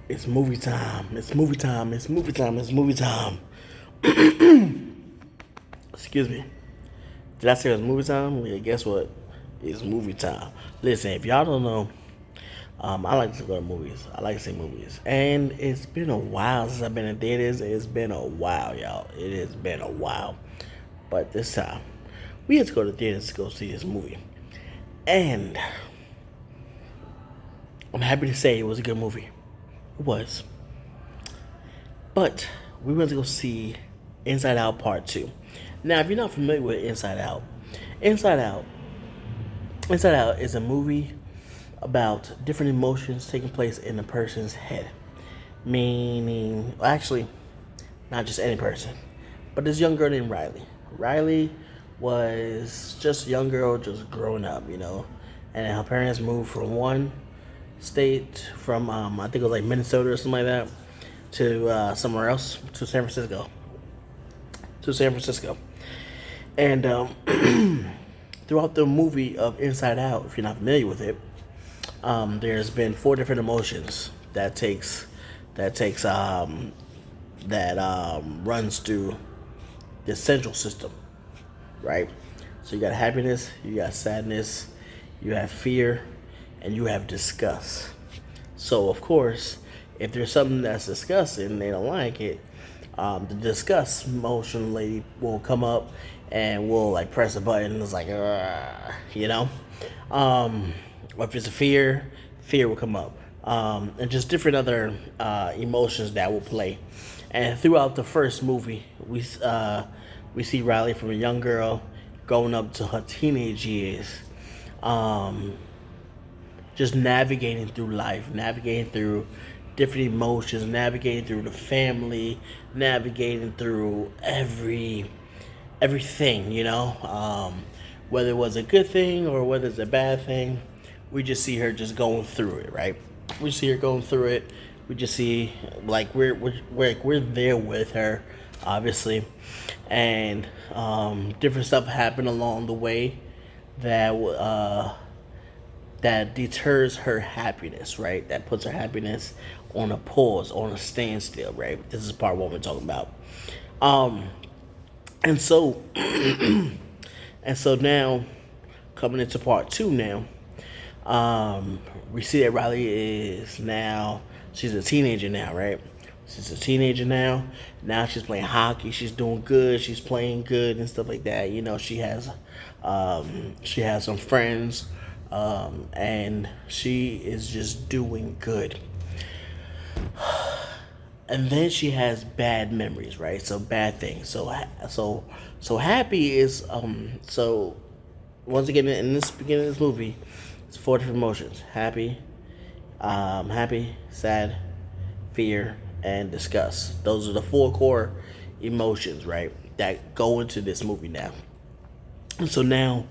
It's movie time. It's movie time. It's movie time. It's movie time. Excuse me. Did I say it was movie time? Yeah, guess what? It's movie time. Listen, if y'all don't know, I like to go to movies. I like to see movies. And it's been a while since I've been in theaters. It's been a while, y'all. It has been a while. But this time, we had to go to theaters to go see this movie. And I'm happy to say it was a good movie. It was. But we went to go see Inside Out Part 2. Now, if you're not familiar with Inside Out, Inside Out is a movie about different emotions taking place in a person's head. Meaning, well, actually, not just any person, but this young girl named Riley. Riley was just a young girl, just growing up, and her parents moved from one state, from I think it was like Minnesota or something like that, to somewhere else, to San Francisco. To San Francisco. And throughout the movie of Inside Out, if you're not familiar with it, there's been four different emotions that runs through the central system, right? So you got happiness, you got sadness, you have fear, and you have disgust. So of course, if there's something that's disgusting and they don't like it, the disgust motion lady will come up and will like press a button and it's like, you know. Or if it's a fear will come up, and just different other emotions that will play. And throughout the first movie, we see Riley from a young girl growing up to her teenage years, um, just navigating through life, navigating through different emotions, navigating through the family, navigating through everything, whether it was a good thing or whether it's a bad thing. We just see her just going through it, right? We see her going through it. We just see like we're there with her, obviously, and different stuff happen along the way that that deters her happiness, right? That puts her happiness on a pause, on a standstill, right? This is part one we're talking about. Um, and so, and so now, coming into part two now, we see that Riley is now, she's a teenager now, right? She's a teenager now. Now she's playing hockey. She's doing good. She's playing good and stuff like that. She has some friends, and she is just doing good. And then she has bad memories, right? So bad things. So happy is so once again in this beginning of this movie, it's four different emotions: happy, sad, fear, and disgust. Those are the four core emotions, right? That go into this movie now. And so now,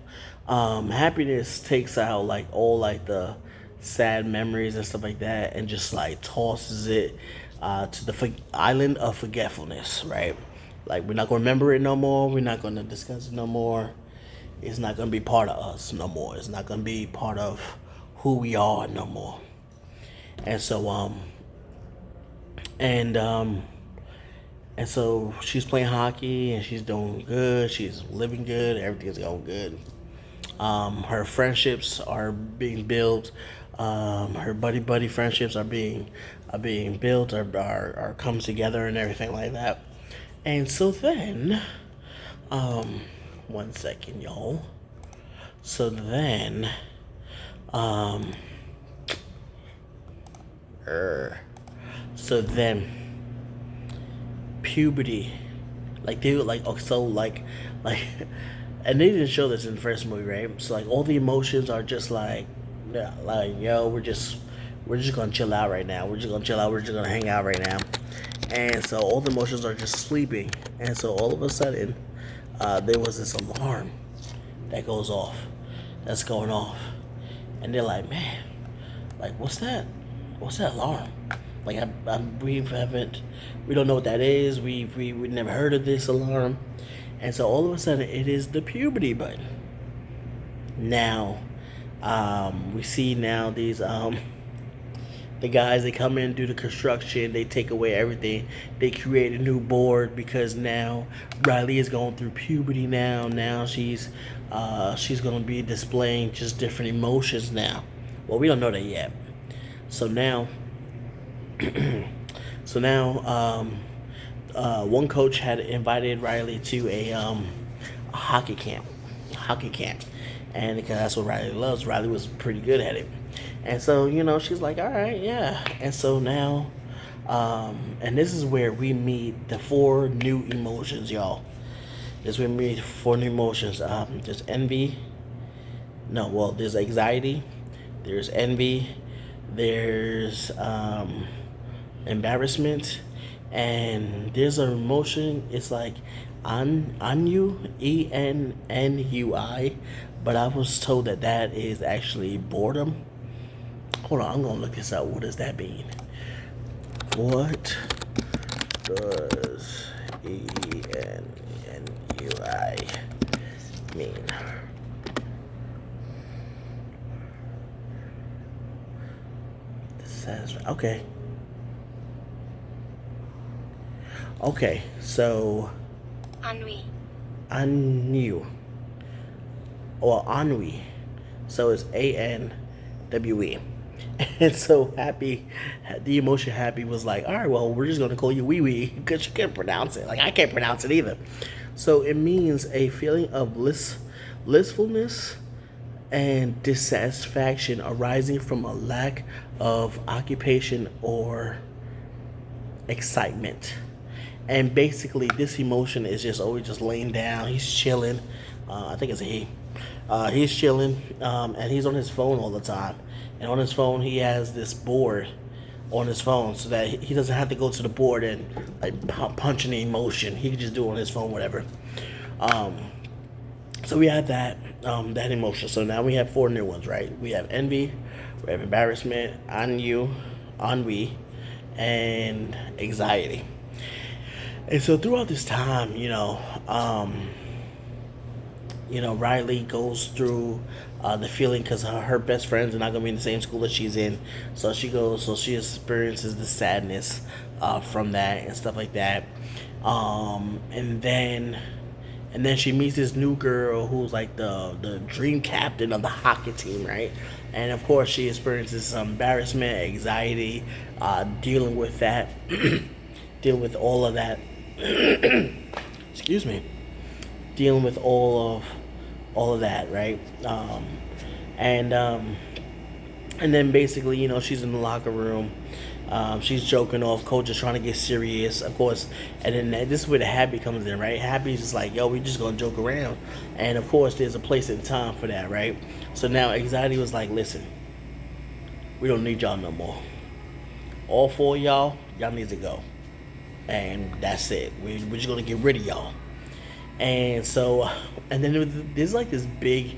happiness takes out like all like the sad memories and stuff like that, and just like tosses it to the island of forgetfulness, right? Like we're not gonna remember it no more. We're not gonna discuss it no more. It's not gonna be part of us no more. It's not gonna be part of who we are no more. And so and and so she's playing hockey and she's doing good. She's living good. Everything's going good. Her friendships are being built. Her buddy friendships are being built, are come together and everything like that. And so then, um, one second, y'all. So then, um, er, so then puberty, like they were like, oh, so like and they didn't show this in the first movie, right? So like all the emotions are just like, yeah, like yo, we're just gonna chill out right now. We're just gonna chill out. We're just gonna hang out right now. And so all the emotions are just sleeping. And so all of a sudden, there was this alarm that goes off, that's going off, and they're like, man, like what's that? What's that alarm? Like we don't know what that is. We never heard of this alarm, and so all of a sudden it is the puberty button. Now, we see now these The guys, they come in, do the construction, they take away everything. They create a new board because now Riley is going through puberty now. Now she's gonna be displaying just different emotions now. Well, we don't know that yet. So now so now one coach had invited Riley to a hockey camp, and because that's what Riley loves. Riley was pretty good at it, and so she's like, all right, yeah. And so now, and this is where we meet the four new emotions, y'all. This is where we meet four new emotions. There's envy. No, well, there's anxiety. There's envy. There's embarrassment, and there's an emotion. It's like ennui, ENNUI, but I was told that is actually boredom. Hold on, I'm gonna look this up. What does that mean? What does ENNUI mean? Okay. Okay, so ennui or ennui. So it's ANWE. And so happy, the emotion happy was like, all right, well, we're just gonna call you wee wee because you can't pronounce it. Like I can't pronounce it either. So it means a feeling of blissfulness and dissatisfaction arising from a lack of occupation or excitement. And basically, this emotion is just always just laying down. He's chilling. I think it's a he. He's chilling, and he's on his phone all the time. And on his phone, he has this board on his phone so that he doesn't have to go to the board and like punch in the emotion. He can just do it on his phone, whatever. So we have that emotion. So now we have four new ones, right? We have envy, we have embarrassment, ennui, and anxiety. And so throughout this time, Riley goes through the feeling because her best friends are not going to be in the same school that she's in. So she experiences the sadness from that and stuff like that. And then she meets this new girl who's like the dream captain of the hockey team, right? And of course, she experiences some embarrassment, anxiety, dealing with that, dealing with all of that. Excuse me. Dealing with all of that, right? And then basically, she's in the locker room. She's joking off. Coach is trying to get serious, of course. And then this is where the happy comes in, right? Happy's just like, yo, we just gonna joke around. And of course, there's a place and time for that, right? So now anxiety was like, listen, we don't need y'all no more. All four of y'all need to go. And that's it. We're just gonna get rid of y'all. And so, and then there's like this big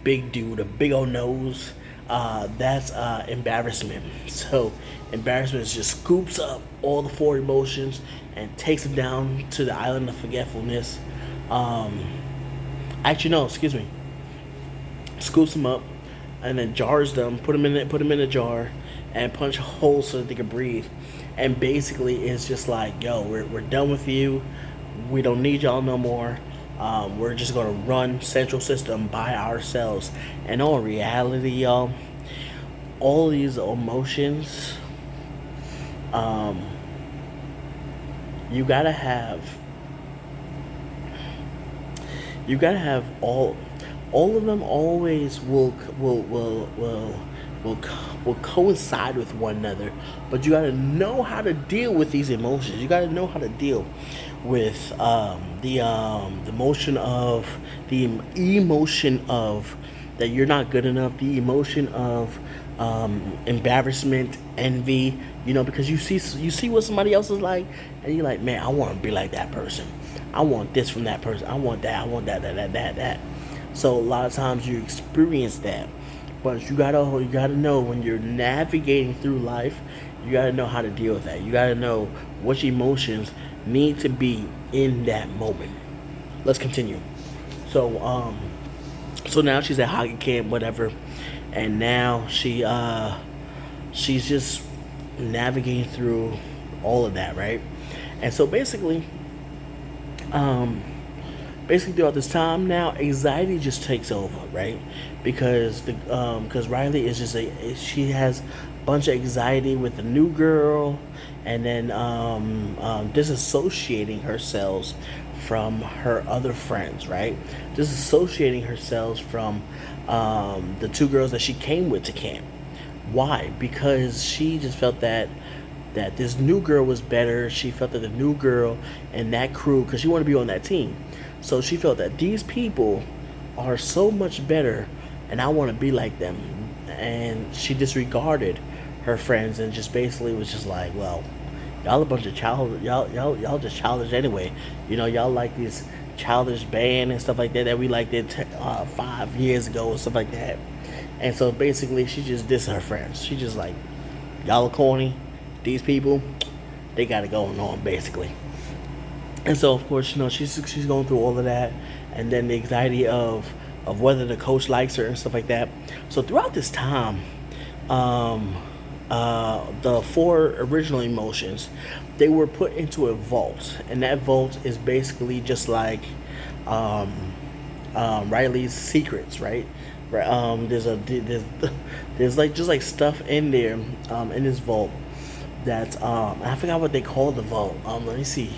dude, a big old nose. That's embarrassment. So embarrassment just scoops up all the four emotions and takes them down to the island of forgetfulness. Actually, no, excuse me. Scoops them up and then jars them, put them in a jar, and punch holes so that they can breathe. And basically, it's just like, yo, we're done with you. We don't need y'all no more. We're just gonna run Central System by ourselves. And in reality, y'all, all these emotions, you gotta have all of them. Always will coincide with one another, but you got to know how to deal with these emotions. You got to know how to deal with the emotion of that you're not good enough, the emotion of embarrassment, envy, because you see what somebody else is like, and you're like, man, I want to be like that person. I want this from that person. I want that. So a lot of times you experience that. But you gotta know when you're navigating through life, you gotta know how to deal with that. You gotta know which emotions need to be in that moment. Let's continue. So now she's at hockey camp, whatever, and now she's just navigating through all of that, right? And so um, basically throughout this time now, anxiety just takes over, right? Because Riley is just she has a bunch of anxiety with the new girl, and then disassociating herself from her other friends, right? Disassociating herself from the two girls that she came with to camp. Why? Because she just felt that this new girl was better. She felt that the new girl and that crew, because she wanted to be on that team, so she felt that these people are so much better, and I want to be like them. And she disregarded her friends and just basically was just like, well, y'all a bunch of child, y'all just childish anyway. Y'all like this childish band and stuff like that we liked it 5 years ago and stuff like that. And so basically, she just dissed her friends. She just like, y'all are corny. These people, they got it going on basically. And so of course, she's going through all of that, and then the anxiety of whether the coach likes her and stuff like that. So throughout this time, um, the four original emotions, they were put into a vault, and that vault is basically just like um, Riley's secrets, right? Right. There's like just like stuff in there, in this vault that I forgot what they call the vault. Let me see.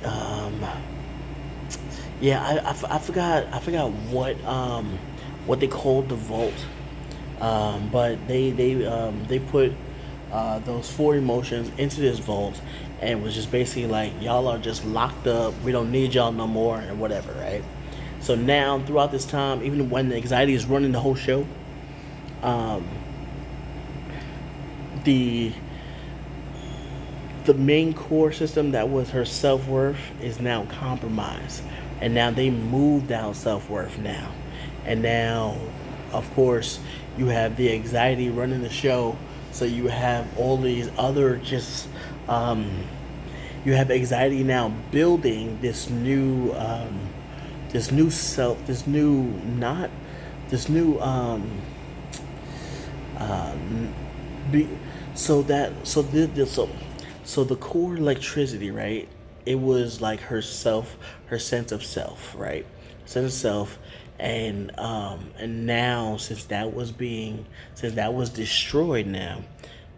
Um, yeah, I forgot what they called the vault. But they put those four emotions into this vault, and was just basically like, y'all are just locked up. We don't need y'all no more, and whatever, right? So now, throughout this time, even when the anxiety is running the whole show, um, the the main core system that was her self worth is now compromised, and now they moved down self worth now, and now, of course, you have the anxiety running the show. So you have all these other just you have anxiety now building this new self, this new not this new uh, be, so that so the core electricity, right? It was like herself, her sense of self, right? Sense of self. And now, since that was destroyed,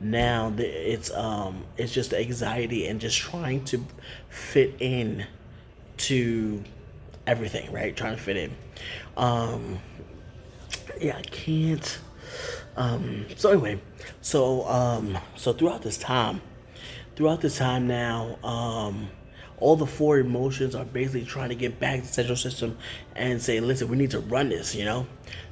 it's just anxiety and just trying to fit in to everything, right? Trying to fit in. Um, yeah, I can't. So anyway, so throughout this time now, all the four emotions are basically trying to get back to the central system and say, listen, we need to run this,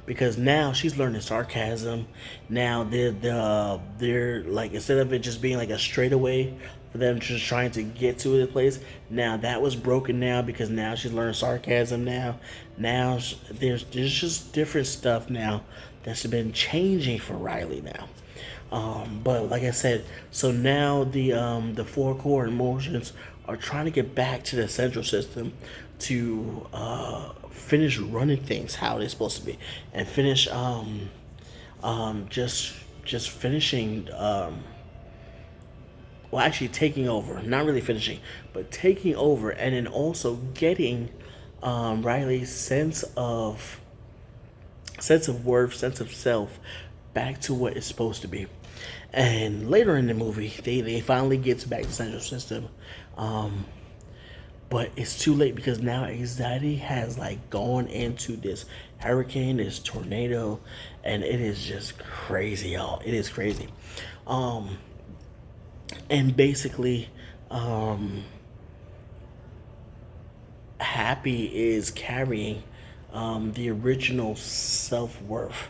because now she's learning sarcasm. Now they're like, instead of it just being like a straightaway for them just trying to get to the place, now that was broken now, because now she's learning sarcasm now there's just different stuff now that's been changing for Riley now. But like I said, so now the four core emotions are trying to get back to the central system to finish running things how they're supposed to be, and finish just finishing, well, actually taking over, not really finishing, but taking over, and then also getting Riley's sense of worth, sense of self back to what it's supposed to be. And later in the movie, they finally get back to the central system. Um, but it's too late, because now anxiety has like gone into this hurricane, this tornado, and it is just crazy, y'all. It is crazy. Um, and basically, um, Happy is carrying the original self worth,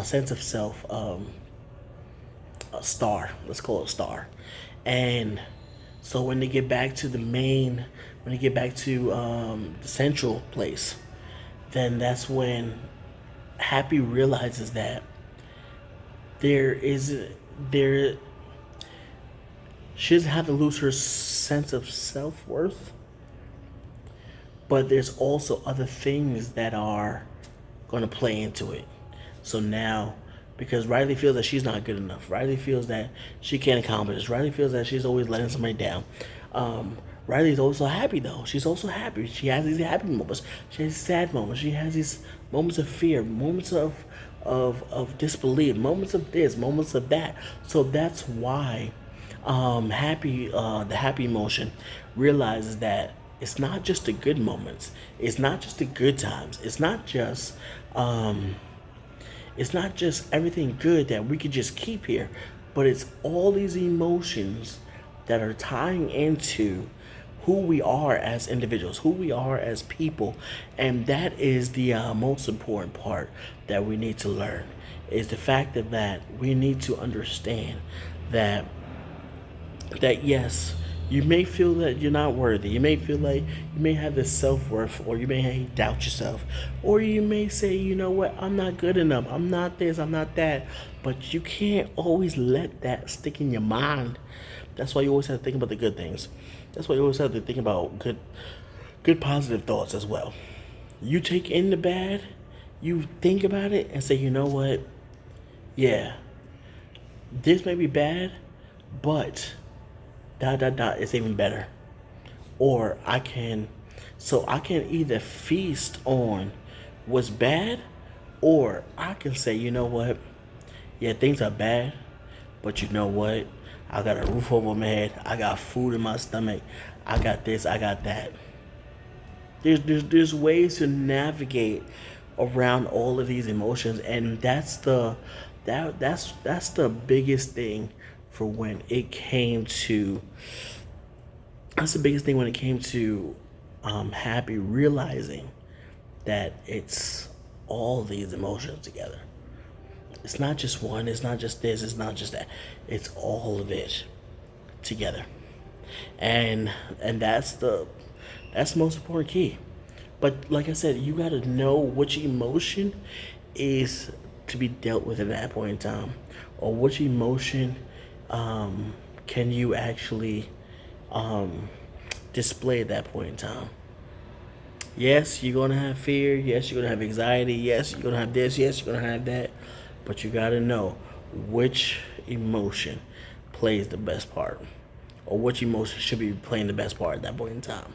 sense of self, a star. Let's call it a star. And so when they get back to when they get back to the central place, then that's when Happy realizes that there is there she doesn't have to lose her sense of self worth, but there's also other things that are going to play into it. So now because Riley feels that she's not good enough. Riley feels that she can't accomplish this. Riley feels that she's always letting somebody down. Riley's also happy though. She's also happy. She has these happy moments. She has sad moments. She has these moments of fear, moments of disbelief, moments of this, moments of that. So that's why the happy emotion realizes that it's not just the good moments. It's not just the good times. It's not just everything good that we could just keep here, but it's all these emotions that are tying into who we are as individuals, who we are as people. And that is the most important part that we need to learn, is the fact that we need to understand that yes, you may feel that you're not worthy. You may feel like you may have this self-worth, or you may doubt yourself, or you may say, you know what, I'm not good enough, I'm not this, I'm not that. But you can't always let that stick in your mind. That's why you always have to think about the good things. That's why you always have to think about good positive thoughts as well. You take in the bad, you think about it and say, you know what, yeah, this may be bad, but it's even better. Or I can either feast on what's bad, or I can say, you know what, yeah, things are bad, but you know what, I got a roof over my head, I got food in my stomach, I got this, I got that. There's ways to navigate around all of these emotions, and that's the biggest thing for when it came to that's the biggest thing when it came to happy, realizing that it's all these emotions together. It's not just one, it's not just this, it's not just that, it's all of it together. And that's the most important key. But like I said, you got to know which emotion is to be dealt with at that point in time, or which emotion can you actually display at that point in time. Yes, you're gonna have fear. Yes, you're gonna have anxiety. Yes, you're gonna have this. Yes, you're gonna have that. But you gotta know which emotion plays the best part, or which emotion should be playing the best part at that point in time.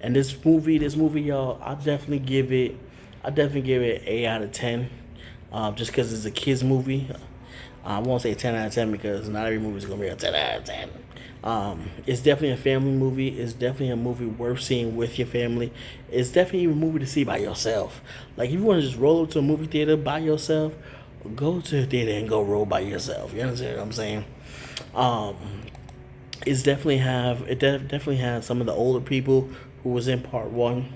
And this movie, y'all, I definitely give it 8 out of 10, just because it's a kids movie. I won't say 10 out of 10 because not every movie is gonna be a 10 out of 10. It's definitely a family movie. It's definitely a movie worth seeing with your family. It's definitely a movie to see by yourself. Like, if you want to just roll up to a movie theater by yourself, go to the theater and go roll by yourself. You understand what I'm saying? Definitely has some of the older people who was in part one.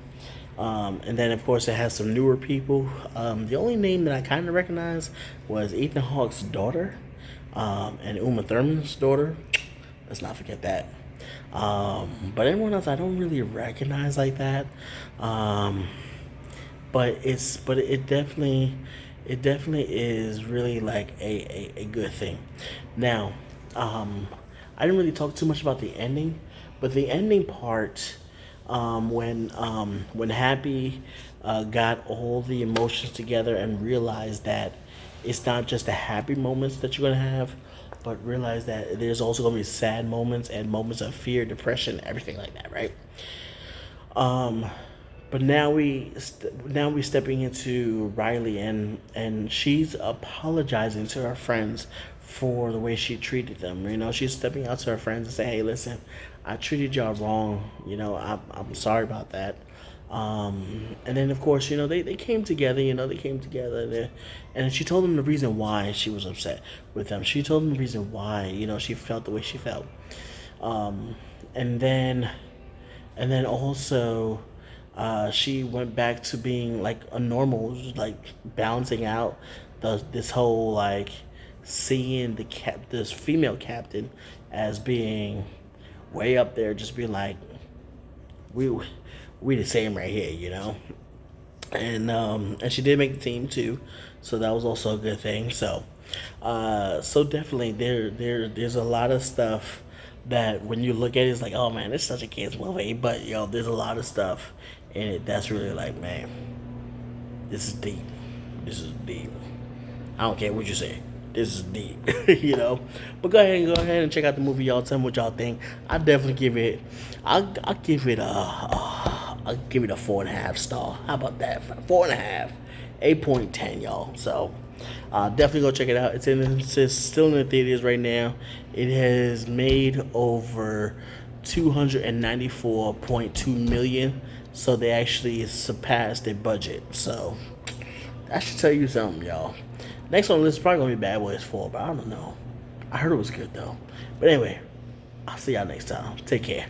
And then, of course, it has some newer people. The only name that I kind of recognized was Ethan Hawke's daughter, and Uma Thurman's daughter. Let's not forget that. But everyone else I don't really recognize like that. But it definitely is really like a good thing. Now, I didn't really talk too much about the ending, but the ending part, when Happy got all the emotions together and realized that it's not just the happy moments that you're gonna have, but realize that there's also gonna be sad moments and moments of fear, depression, everything like that, right? But now we stepping into Riley, and she's apologizing to her friends for the way she treated them. You know, she's stepping out to her friends and saying, "Hey, listen, I treated y'all wrong. You know, I'm sorry about that." And then, of course, you know, they came together. You know, they came together, and she told them the reason why she was upset with them. She told them the reason why, you know, she felt the way she felt. And then also, she went back to being like a normal, like balancing out this whole like seeing this female captain as being way up there, just being like, we the same right here, you know. And she did make the team too, so that was also a good thing. So definitely there's a lot of stuff that when you look at it, it's like, oh man, it's such a kids movie, but yo, there's a lot of stuff in it that's really like, man, this is deep. I don't care what you say. This is deep, you know. But go ahead and check out the movie, y'all. Tell me what y'all think. I definitely give it. I'll give it I'll give it a 4.5 star. How about that? 4.5, 8.10, y'all. So definitely go check it out. It's still in the theaters right now. It has made over 294.2 million. So they actually surpassed their budget. So that should tell you something, y'all. Next on the list is probably gonna be Bad Boys 4, but I don't know. I heard it was good though. But anyway, I'll see y'all next time. Take care.